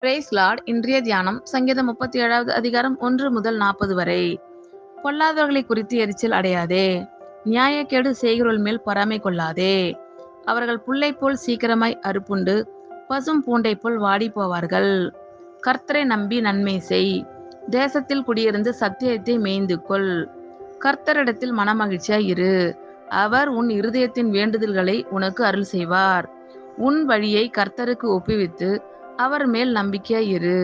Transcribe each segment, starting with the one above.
Price Lord. இன்றைய தியானம் சங்கீதம் 37வது அதிகாரம் 1 முதல் 40 வரை. பொல்லாதவர்களை குறித்து எரிச்சல் அடையாதே, நியாயக்கேடு செய்கிறவர்கள் மேல் பொறாமை கொள்ளாதே. அவர்கள் புல்லை போல் சீக்கிரமாய் அறுப்புண்டு பசும் பூண்டை போல் வாடி போவார்கள். கர்த்தரை நம்பி நன்மை செய், தேசத்தில் குடியிருந்து சத்தியத்தை மேய்ந்து கொள். கர்த்தரிடத்தில் மனமகிழ்ச்சியாய் இரு, அவர் உன் இருதயத்தின் வேண்டுதல்களை உனக்கு அருள் செய்வார். உன் வழியை கர்த்தருக்கு ஒப்புவித்து அவர் மேல் நம்பிக்கையாய் இரு,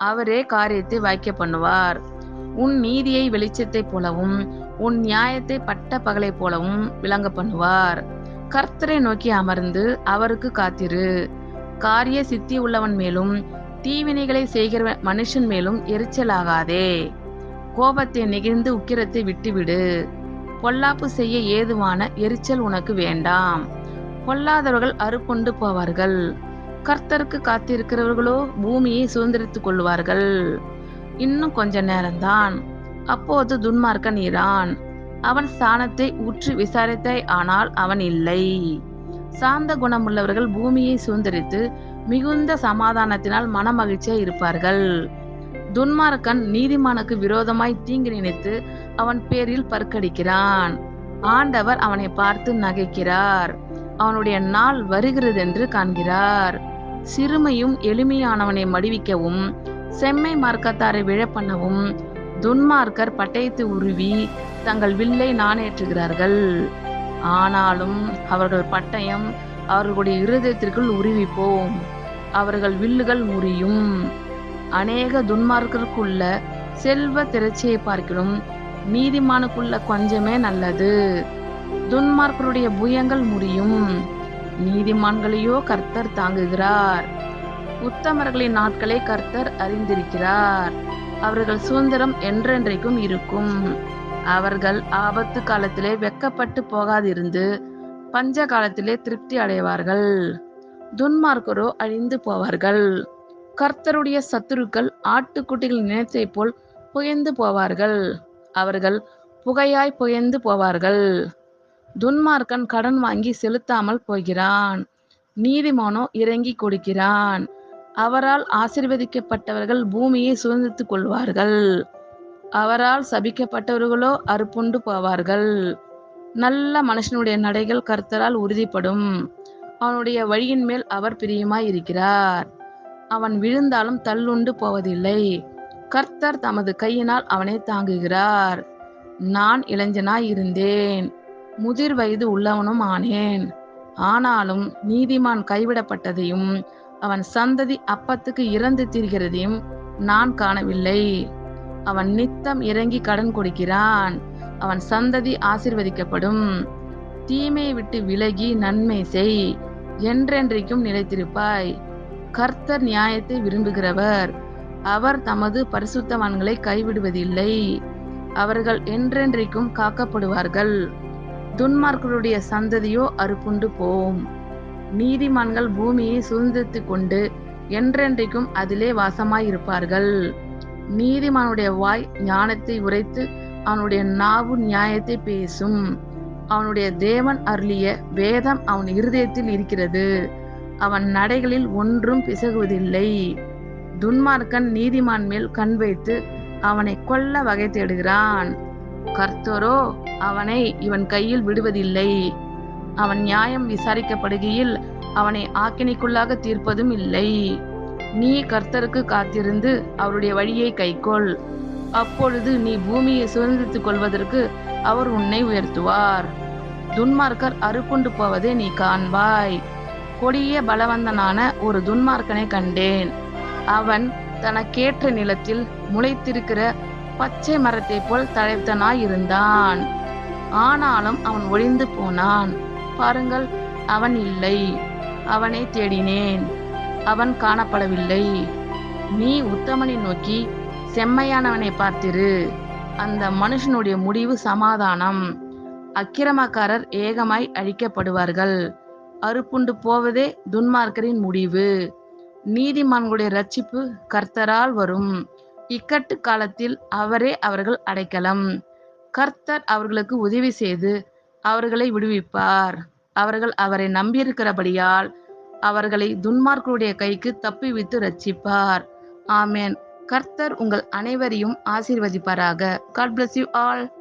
அவரே காரியத்தை வாய்க்க பண்ணுவார். உன் நீதியை வெளிச்சத்தைப் போலவும் உன் நியாயத்தை பட்ட பகலைப் போலவும் விளங்க பண்ணுவார். கர்த்தரை நோக்கி அமர்ந்து அவருக்கு காத்திரு. காரிய சித்தி உள்ளவன் மேலும் தீவினைகளை செய்கிற மனுஷன் மேலும் எரிச்சலாகாதே. கோபத்தை நெகிழ்ந்து உக்கிரத்தை விட்டுவிடு. பொல்லாப்பு செய்ய ஏதுவான எரிச்சல் உனக்கு வேண்டாம். பொல்லாதவர்கள் அறுப்புண்டு போவார்கள். கர்த்தருக்கு காத்திருக்கிறவர்களோ பூமியை சுதந்திரித்துக் கொள்வார்கள். இன்னும் கொஞ்ச நேரம்தான், அப்போது துன்மார்க்கன் ஈரான். அவன் ஸ்தானத்தை உற்று விசாரித்தாய், ஆனால் அவன் இல்லை. சாந்த குணமுள்ளவர்கள் பூமியை சுதந்திரித்து மிகுந்த சமாதானத்தினால் மனமகிழ்ச்சியாய் இருப்பார்கள். துன்மார்க்கன் நீதிமானுக்கு விரோதமாய் தீங்கு நினைத்து அவன் பேரில் பற்கடிக்கிறான். ஆண்டவர் அவனை பார்த்து நகைக்கிறார், அவனுடைய நாள் வருகிறதென்று காண்கிறார். சிறுமையும் எளிமையானவனை மடிவிக்கவும் செம்மை மார்க்கத்தாரை விழப்பண்ணவும் துன்மார்க்கர் பட்டயத்தை உருவி தங்கள் வில்லை நாணேற்றுகிறார்கள். ஆனாலும் அவர்கள் பட்டயம் அவர்களுடைய இருதயத்திற்குள் உருவி போம், அவர்கள் வில்லுகள் முறியும். அநேக துன்மார்க்கருக்குள்ள செல்வ திரட்சியை பார்க்கிலும் நீதிமானுக்குள்ள கொஞ்சமே நல்லது. துன்மார்க்கருடைய புயங்கள் முறியும், நீதிமான்களையோ கர்த்தர் தாங்குகிறார். உத்தமர்களின் நாட்களை கர்த்தர் அறிந்திருக்கிறார், அவர்கள் சுதந்திரம் என்றென்றைக்கும் இருக்கும். அவர்கள் ஆபத்து காலத்திலே வெக்கப்பட்டு போகாதிருந்து பஞ்ச காலத்திலே திருப்தி அடைவார்கள். துன்மார்க்கரோ அழிந்து போவார்கள். கர்த்தருடைய சத்துருக்கள் ஆட்டுக்குட்டிகள் நினைத்தை போல் புகைந்து போவார்கள். அவர்கள் புகையாய் புகைந்து போவார்கள். துன்மார்க்கன் கடன் வாங்கி செலுத்தாமல் போகிறான், நீதிமானோ இறங்கி கொடுக்கிறான். அவரால் ஆசீர்வதிக்கப்பட்டவர்கள் பூமியை சுதந்திரித்துக் கொள்வார்கள், அவரால் சபிக்கப்பட்டவர்களோ அறுப்புண்டு போவார்கள். நல்ல மனுஷனுடைய நடைகள் கர்த்தரால் உறுதிப்படும், அவனுடைய வழியின் மேல் அவர் பிரியமாய் இருக்கிறார். அவன் விழுந்தாலும் தள்ளுண்டு போவதில்லை, கர்த்தர் தமது கையினால் அவனை தாங்குகிறார். நான் இளைஞனாய் இருந்தேன், முதிர் வயது உள்ளவனும் ஆனேன். ஆனாலும் நீதிமான் கைவிடப்பட்டதையும் அவன் சந்ததி அப்பத்துக்கு இறந்து தீர்கிறதையும் நான் காணவில்லை. அவன் நித்தம் இறங்கி கடன் கொடுக்கிறான், அவன் சந்ததி ஆசீர்வதிக்கப்படும். தீமையை விட்டு விலகி நன்மை செய், என்றென்றைக்கும் நிலைத்திருப்பாய். கர்த்தர் நியாயத்தை விரும்புகிறவர், அவர் தமது பரிசுத்தவான்களை கைவிடுவதில்லை. அவர்கள் என்றென்றைக்கும் காக்கப்படுவார்கள். துன்மார்க்கருடைய சந்ததியோ அறுப்புண்டு போம். நீதிமான்கள் பூமியை சுதந்திரித்துக் கொண்டு என்றென்றைக்கும் அதிலே வாசமாயிருப்பார்கள். நீதிமானுடைய வாய் ஞானத்தை உரைத்து அவனுடைய நாவு நியாயத்தை பேசும். அவனுடைய தேவன் அருளிய வேதம் அவன் இருதயத்தில் இருக்கிறது, அவன் நடைகளில் ஒன்றும் பிசகுவதில்லை. துன்மார்க்கன் நீதிமான் மேல் கண் வைத்து அவனை கொல்ல வகை தேடுகிறான். கர்த்தரோ அவனை இவன் கையில் விடுவதில்லை. அவன் நியாயம் விசாரிக்கப்படுகையில் அவனை ஆக்கினைக்குள்ளாக தீர்ப்பதும் இல்லை. நீ கர்த்தருக்கு காத்திருந்து அவருடைய வழியை கைக்கொள், அப்பொழுது நீ பூமியை சுதந்திரித்துக் கொள்வதற்கு அவர் உன்னை உயர்த்துவார். துன்மார்க்கர் அறுப்புண்டு போவதை நீ காண்பாய். கொடிய பலவந்தனான ஒரு துன்மார்க்கனை கண்டேன். அவன் தனக்கேற்ற நிலத்தில் முளைத்திருக்கிற பச்சை மரத்தை போல் தழைத்தனாயிருந்தான். ஆனாலும் அவன் ஒழிந்து போனான். பாருங்கள், அவன் இல்லை. அவனை தேடினேன், அவன் காணப்படவில்லை. நீ உத்தமனை நோக்கி செம்மையானவனை பார்த்திரு, அந்த மனுஷனுடைய முடிவு சமாதானம். அக்கிரமக்காரர் ஏகமாய் அழிக்கப்படுவார்கள், அறுப்புண்டு போவதே துன்மார்க்கரின் முடிவு. நீதிமான்களுடைய இரட்சிப்பு கர்த்தரால் வரும், இக்கட்டு காலத்தில் அவரே அவர்கள் அடைக்கலம். கர்த்தர் அவர்களுக்கு உதவி செய்து அவர்களை விடுவிப்பார். அவர்கள் அவரை நம்பியிருக்கிறபடியால் அவர்களை துன்மார்க்கருடைய கைக்கு தப்பிவித்து ரட்சிப்பார். ஆமென். கர்த்தர் உங்கள் அனைவரையும் ஆசீர்வதிப்பாராக. God bless you all.